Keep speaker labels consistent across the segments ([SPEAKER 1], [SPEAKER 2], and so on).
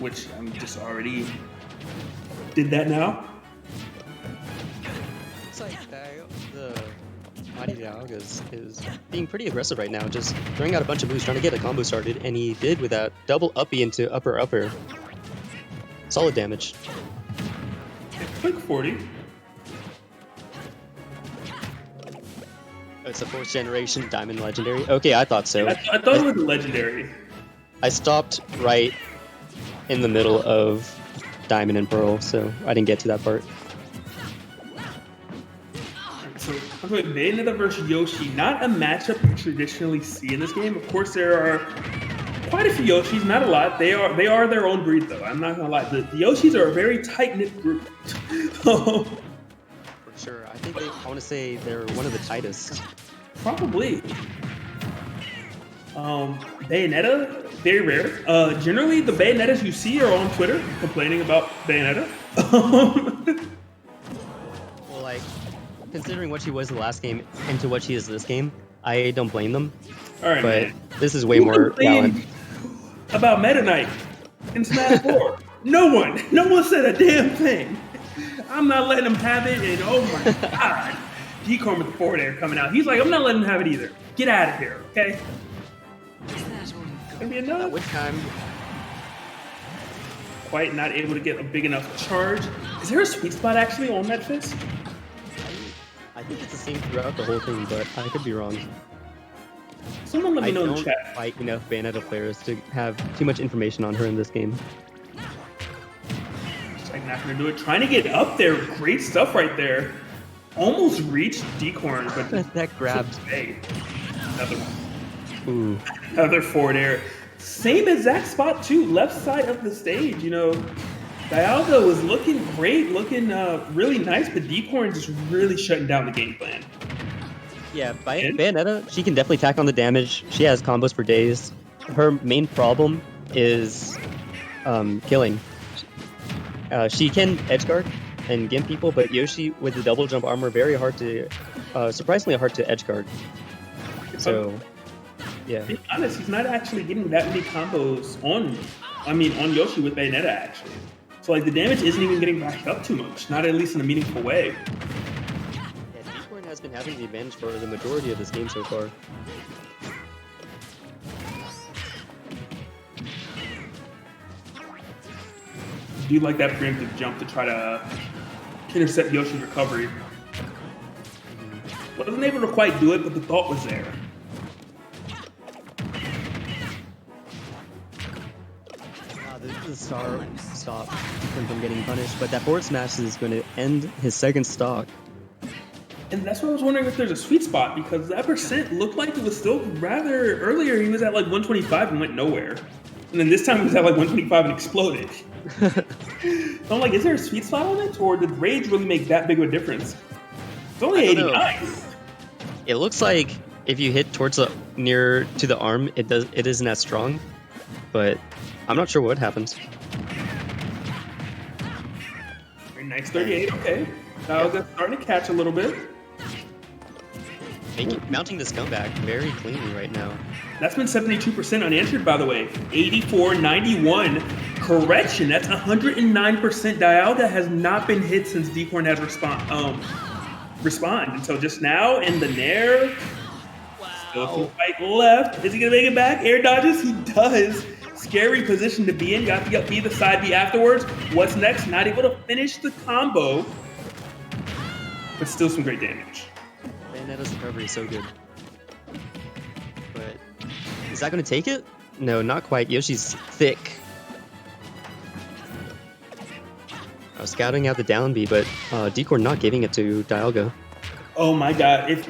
[SPEAKER 1] which I'm just already did that now.
[SPEAKER 2] It's like the MightyDialga is being pretty aggressive right now, just throwing out a bunch of moves, trying to get a combo started, and he did with that double uppy into upper upper. Solid damage.
[SPEAKER 1] Quick 40.
[SPEAKER 2] It's a 4th generation Diamond Legendary. Okay, I thought so.
[SPEAKER 1] I thought it was legendary.
[SPEAKER 2] I stopped right in the middle of Diamond and Pearl, so I didn't get to that part.
[SPEAKER 1] So, Bayonetta versus Yoshi, not a matchup you traditionally see in this game. Of course, there are quite a few Yoshis, not a lot. They are their own breed, though. I'm not gonna lie. The Yoshis are a very tight-knit group.
[SPEAKER 2] For sure. I think I want to say they're one of the tightest.
[SPEAKER 1] Probably. Bayonetta, very rare. Generally, the Bayonettas you see are on Twitter complaining about Bayonetta.
[SPEAKER 2] Well, like, considering what she was the last game into what she is this game, I don't blame them.
[SPEAKER 1] All right,
[SPEAKER 2] but
[SPEAKER 1] man.
[SPEAKER 2] This is way more balanced.
[SPEAKER 1] About Meta Knight in Smash 4. No one said a damn thing. I'm not letting him have it, and oh my god. DCorn with the forward air coming out. He's like, I'm not letting him have it either. Get out of here, okay? Gonna be enough.
[SPEAKER 2] At which time?
[SPEAKER 1] Quite not able to get a big enough charge. Is there a sweet spot actually on that fist?
[SPEAKER 2] I think it's the same throughout the whole thing, but I could be wrong.
[SPEAKER 1] Someone let me know in the chat.
[SPEAKER 2] I don't like enough Bayonetta players to have too much information on her in this game.
[SPEAKER 1] Like, not gonna do it. Trying to get up there. Great stuff right there. Almost reached DCorn, but
[SPEAKER 2] that grabbed.
[SPEAKER 1] Hey, another one.
[SPEAKER 2] Ooh.
[SPEAKER 1] Another forward air. Same exact spot too. Left side of the stage. You know, Dialga was looking great, looking really nice, but DCorn just really shutting down the game plan.
[SPEAKER 2] Yeah, Bayonetta, she can definitely tack on the damage. She has combos for days. Her main problem is killing. She can edgeguard and gimp people, but Yoshi with the double jump armor, very hard to, surprisingly hard to edgeguard. So, yeah.
[SPEAKER 1] To be honest, he's not actually getting that many combos on Yoshi with Bayonetta actually. So like the damage isn't even getting backed up too much, not at least in a meaningful way.
[SPEAKER 2] Yeah, DCorn has been having the advantage for the majority of this game so far.
[SPEAKER 1] Do you like that preemptive jump to try to intercept Yoshi's recovery? Wasn't able to quite do it, but the thought was there.
[SPEAKER 2] This is a stop him from getting punished, but that forward smash is going to end his second stock.
[SPEAKER 1] And that's why I was wondering if there's a sweet spot, because that percent looked like it was still rather earlier. He was at like 125 and went nowhere. And then this time he was at like 125 and exploded. So I'm like, is there a sweet spot on it? Or did Rage really make that big of a difference? It's only 89.
[SPEAKER 2] It looks like if you hit towards the near to the arm, it isn't as strong. But I'm not sure what happens.
[SPEAKER 1] Very nice 38, okay. Now that's starting to catch a little bit.
[SPEAKER 2] Mounting this comeback very cleanly right now.
[SPEAKER 1] That's been 72% unanswered, by the way. 84, 91. Correction, that's 109%. Dialga has not been hit since DCorn has respond until just now. And the Nair. Wow. Still some fight left. Is he going to make it back? Air dodges? He does. Scary position to be in. Got the up B, the side B afterwards. What's next? Not able to finish the combo. But still some great damage.
[SPEAKER 2] Bayonetta's recovery is so good. But is that going to take it? No, not quite. Yoshi's thick. I was scouting out the down B, but DCorn not giving it to Dialga.
[SPEAKER 1] Oh my god. If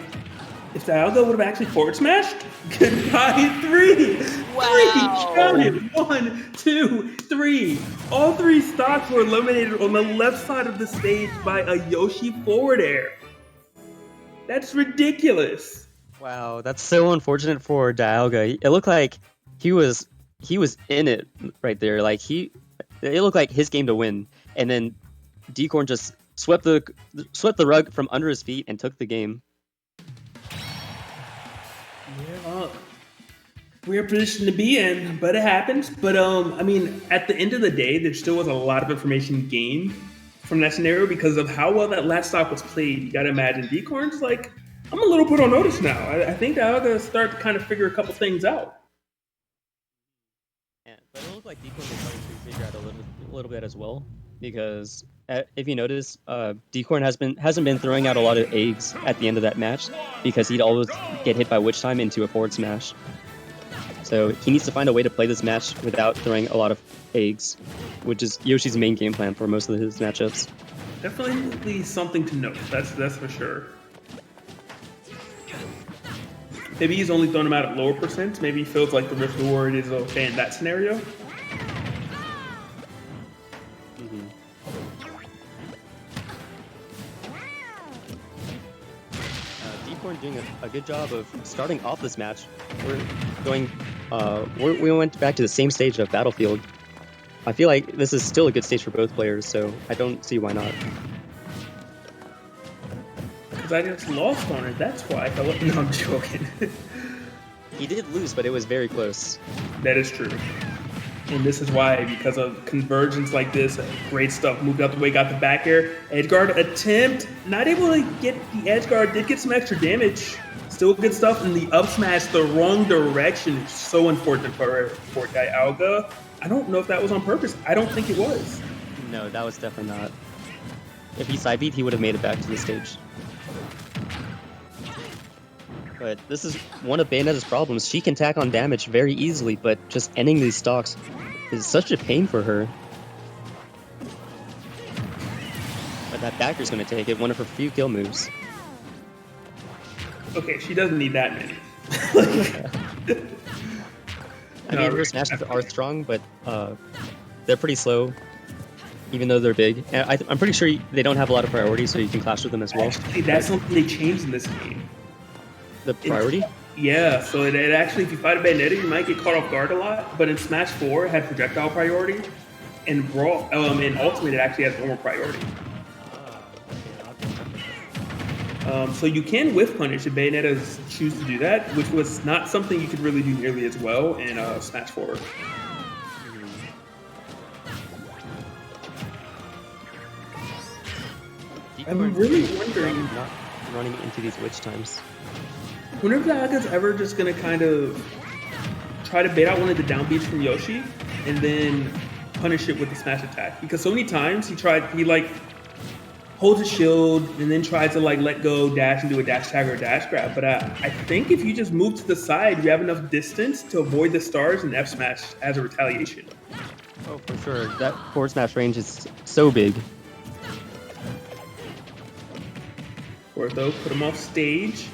[SPEAKER 1] Dialga would have actually forward smashed, goodbye 3.
[SPEAKER 2] Wow.
[SPEAKER 1] 3 counted. 1, 2, 3. All 3 stocks were eliminated on the left side of the stage by a Yoshi forward air. That's ridiculous.
[SPEAKER 2] Wow, that's so unfortunate for Dialga. It looked like he was in it right there. Like it looked like his game to win, and then DCorn just swept the rug from under his feet and took the game.
[SPEAKER 1] Yeah. weird position to be in, but it happens. But I mean, at the end of the day, there still was a lot of information gained from that scenario because of how well that last stock was played. You gotta imagine DCorn's like, I'm a little put on notice now. I think that I'm gonna start to kind of figure a couple things out.
[SPEAKER 2] Yeah, but it looked like DCorn was starting to figure out a little bit as well, because if you notice, DCorn hasn't been throwing out a lot of eggs at the end of that match because he'd always get hit by Witch Time into a forward smash. So he needs to find a way to play this match without throwing a lot of eggs, which is Yoshi's main game plan for most of his matchups.
[SPEAKER 1] Definitely something to note. That's for sure. Maybe he's only thrown him out at lower percents. Maybe he feels like the risk reward is okay in that scenario.
[SPEAKER 2] DCorn doing a good job of starting off this match. We went back to the same stage of Battlefield. I feel like this is still a good stage for both players, so I don't see why not.
[SPEAKER 1] Because I just lost on it, that's why. No, I'm joking.
[SPEAKER 2] He did lose, but it was very close.
[SPEAKER 1] That is true. And this is why, because of convergence like this, great stuff. Moved out the way, got the back air. Edge guard attempt, not able to get the edge guard, did get some extra damage. Still good stuff, and the up smash the wrong direction is so unfortunate for Dialga. I don't know if that was on purpose. I don't think it was.
[SPEAKER 2] No, that was definitely not. If he side beat, he would have made it back to the stage. But this is one of Bayonetta's problems. She can tack on damage very easily, but just ending these stocks is such a pain for her. But that backer's going to take it, one of her few kill moves.
[SPEAKER 1] Okay, she doesn't need that many.
[SPEAKER 2] I mean, her smashes are strong, but they're pretty slow, even though they're big. And I'm pretty sure they don't have a lot of priority, so you can clash with them as well.
[SPEAKER 1] Actually, that's something they changed in this game.
[SPEAKER 2] The priority?
[SPEAKER 1] Yeah, so it actually, if you fight a Bayonetta, you might get caught off guard a lot, but in Smash 4, it had projectile priority, and Brawl, in Ultimate, it actually has normal priority. So you can whiff punish if Bayonettas choose to do that, which was not something you could really do nearly as well in Smash 4. I'm really wondering,
[SPEAKER 2] not running into these witch times.
[SPEAKER 1] Whenever Dialga's ever just gonna kind of try to bait out one of the downbeats from Yoshi and then punish it with the smash attack, because so many times he like holds a shield and then tries to like let go, dash, and do a dash tag or a dash grab. But I think if you just move to the side, you have enough distance to avoid the stars and F smash as a retaliation.
[SPEAKER 2] Oh, for sure. That forward smash range is so big.
[SPEAKER 1] Or though, put him off stage.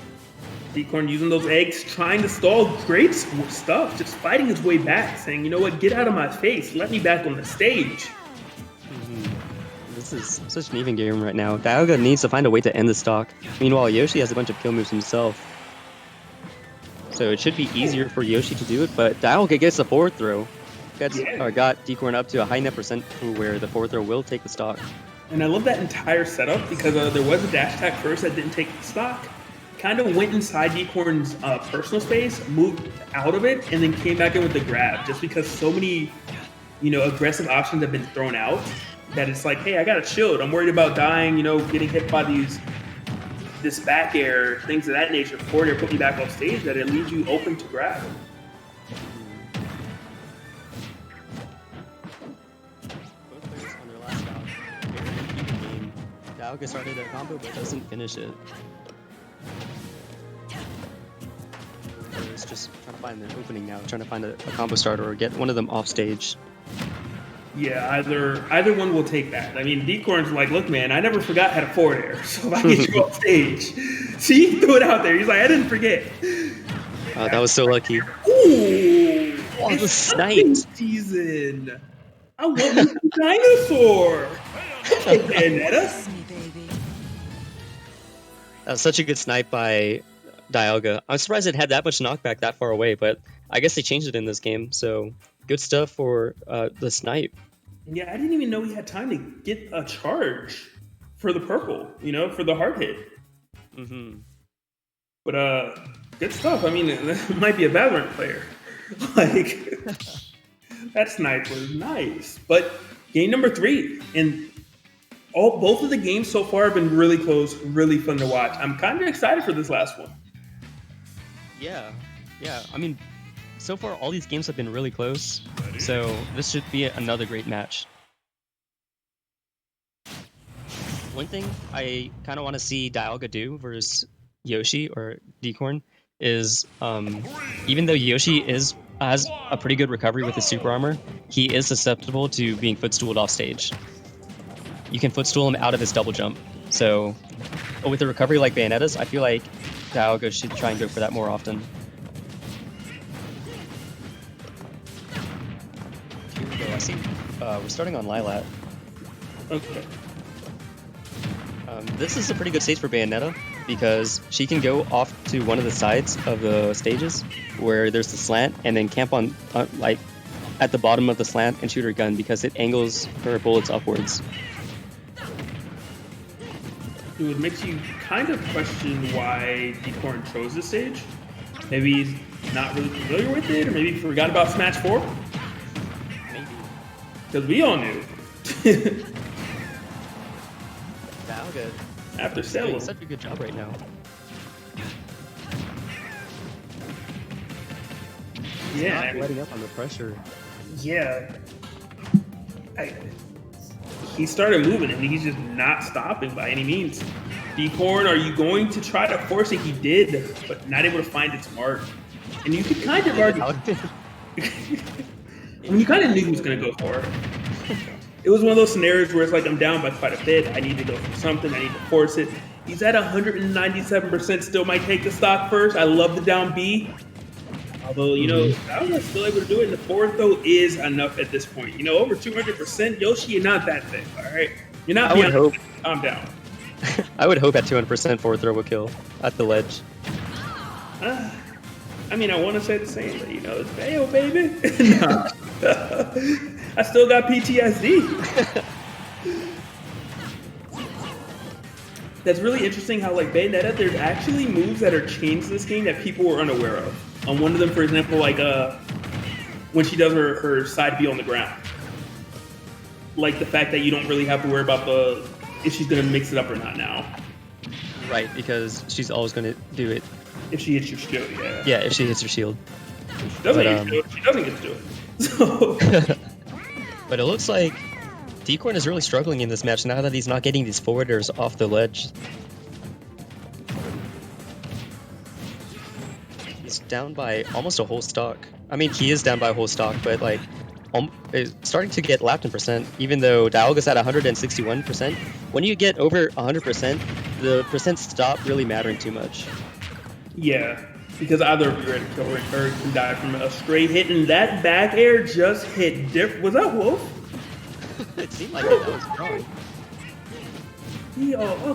[SPEAKER 1] DCorn using those eggs, trying to stall. Great stuff. Just fighting his way back, saying, you know what, get out of my face. Let me back on the stage.
[SPEAKER 2] This is such an even game right now. Dialga needs to find a way to end the stock. Meanwhile, Yoshi has a bunch of kill moves himself. So it should be easier for Yoshi to do it, but Dialga gets a forward throw. Got DCorn up to a high enough percent where the forward throw will take the stock.
[SPEAKER 1] And I love that entire setup because there was a dash attack first that didn't take the stock. Kind of went inside DCorn's personal space, moved out of it, and then came back in with the grab. Just because so many, aggressive options have been thrown out that it's like, hey, I got a shield. I'm worried about dying, getting hit by this back air, things of that nature. Forward air put me back off stage. That it leaves you open to grab.
[SPEAKER 2] Both players on their last stock. Very even game. Dialga started a combo but doesn't finish it. It's just trying to find an opening now, trying to find a combo starter or get one of them off stage.
[SPEAKER 1] Yeah, either one will take that. I mean, DCorn's like, look, man, I never forgot how to forward air, so if I get you off stage, see, he threw it out there. He's like, I didn't forget.
[SPEAKER 2] That was so lucky.
[SPEAKER 1] Ooh,
[SPEAKER 2] oh, the snipe
[SPEAKER 1] season. I want me some dinosaur. Hey, Bayonetta.
[SPEAKER 2] That was such a good snipe by Dialga. I'm surprised it had that much knockback that far away, but I guess they changed it in this game, so good stuff for the snipe.
[SPEAKER 1] Yeah, I didn't even know he had time to get a charge for the purple, for the hard hit. But good stuff. I mean, it might be a Valorant player. Like, that snipe was nice. But game number 3, and both of the games so far have been really close, really fun to watch. I'm kind of excited for this last one.
[SPEAKER 2] Yeah. I mean, so far all these games have been really close, so this should be another great match. One thing I kind of want to see Dialga do versus Yoshi or DCorn is, even though Yoshi has a pretty good recovery with his super armor, he is susceptible to being footstooled off stage. You can footstool him out of his double jump. So with a recovery like Bayonetta's, I feel like Dialga should try and go for that more often. Here we go. I see we're starting on Lilat.
[SPEAKER 1] Okay.
[SPEAKER 2] This is a pretty good stage for Bayonetta because she can go off to one of the sides of the stages where there's the slant and then camp on like at the bottom of the slant and shoot her gun because it angles her bullets upwards.
[SPEAKER 1] It makes you kind of question why DCorn chose this stage. Maybe he's not really familiar with it, or maybe he forgot about Smash 4?
[SPEAKER 2] Maybe.
[SPEAKER 1] Because we all knew.
[SPEAKER 2] Dialga
[SPEAKER 1] After
[SPEAKER 2] is doing
[SPEAKER 1] Cell.
[SPEAKER 2] such a good job right now.
[SPEAKER 1] Yeah.
[SPEAKER 2] Not letting up on the pressure.
[SPEAKER 1] Yeah. He started moving and he's just not stopping by any means. DCorn, are you going to try to force it? He did, but not able to find its mark. And you could kind of already... I mean, you kind of knew he was going to go for it. It was one of those scenarios where it's like, I'm down by quite a bit. I need to go for something. I need to force it. He's at 197%. Still might take the stock first. I love the down B. Although, you know, I was still able to do it. And the fourth, though, is enough at this point. You know, over 200%. Yoshi, you're not that thick, all right? You're not beyond.
[SPEAKER 2] Hope.
[SPEAKER 1] Calm down.
[SPEAKER 2] I would hope at 200% forward throw will kill at the ledge.
[SPEAKER 1] I mean, I want to say the same, but, you know, it's Bayo, baby. No. I still got PTSD. That's really interesting how, like, Bayonetta, there's actually moves that are changed in this game that people were unaware of. On one of them, for example, like when she does her side B on the ground. Like the fact that you don't really have to worry about if she's going to mix it up or not now.
[SPEAKER 2] Right, because she's always going to do it.
[SPEAKER 1] If she hits your shield, yeah.
[SPEAKER 2] Yeah, if she hits her shield.
[SPEAKER 1] If she doesn't hit your shield, she doesn't get to do it. So.
[SPEAKER 2] But it looks like DCorn is really struggling in this match now that he's not getting these forwarders off the ledge. He's down by almost a whole stock. I mean, he is down by a whole stock, but like, it's starting to get lapped in percent, even though Dialga's at 161%. When you get over 100%, the percent stop really mattering too much.
[SPEAKER 1] Yeah, because either of you are to kill her or can die from a straight hit, and that back air just hit different. Was that Wolf?
[SPEAKER 2] It seemed like that was wrong.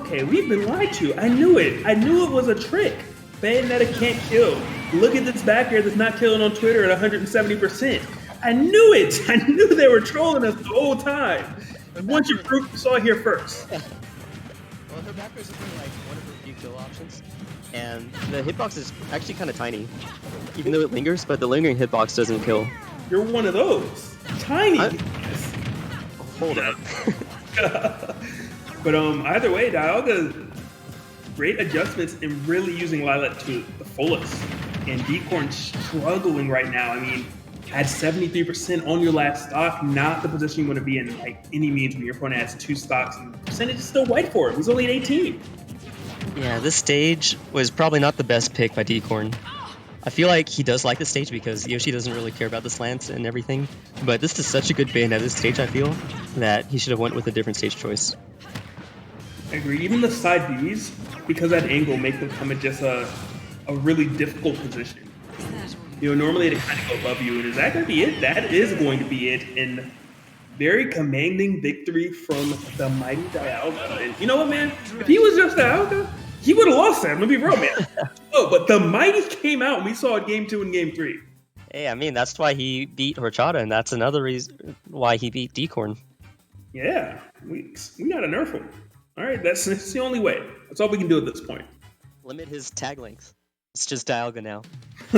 [SPEAKER 1] Okay, we've been lied to. I knew it. I knew it was a trick. Bayonetta can't kill. Look at this back air that's not killing on Twitter at 170%. I knew it. I knew they were trolling us the whole time. Once you proof, you saw it here first.
[SPEAKER 2] Well, her back air is like one of her few kill options. And the hitbox is actually kind of tiny, even though it lingers, but the lingering hitbox doesn't kill.
[SPEAKER 1] You're one of those. Tiny.
[SPEAKER 2] Hold up.
[SPEAKER 1] But either way, Dialga, great adjustments and really using Lilat to the fullest. And DCorn struggling right now. I mean, at 73% on your last stock, not the position you want to be in by any means when your opponent has 2 stocks and the percentage is still white for him. He's only at 18.
[SPEAKER 2] Yeah, this stage was probably not the best pick by DCorn. I feel like he does like the stage because Yoshi doesn't really care about the slants and everything, but this is such a good Bayonetta stage, I feel, that he should have went with a different stage choice.
[SPEAKER 1] I agree. Even the side Bs, because that angle make them come at just a really difficult position. You know, normally they kind of go above you, and is that going to be it? That is going to be it. And very commanding victory from the mighty Dialga. And you know what, man? If he was just Dialga, he would have lost that. I'm going to be real, man. Oh, but the mighty came out, and we saw it game 2 and game 3.
[SPEAKER 2] Hey, I mean, that's why he beat Horchata, and that's another reason why he beat DCorn.
[SPEAKER 1] Yeah, we got to nerf him. All right, that's the only way. That's all we can do at this point.
[SPEAKER 2] Limit his tag length. It's just Dialga now.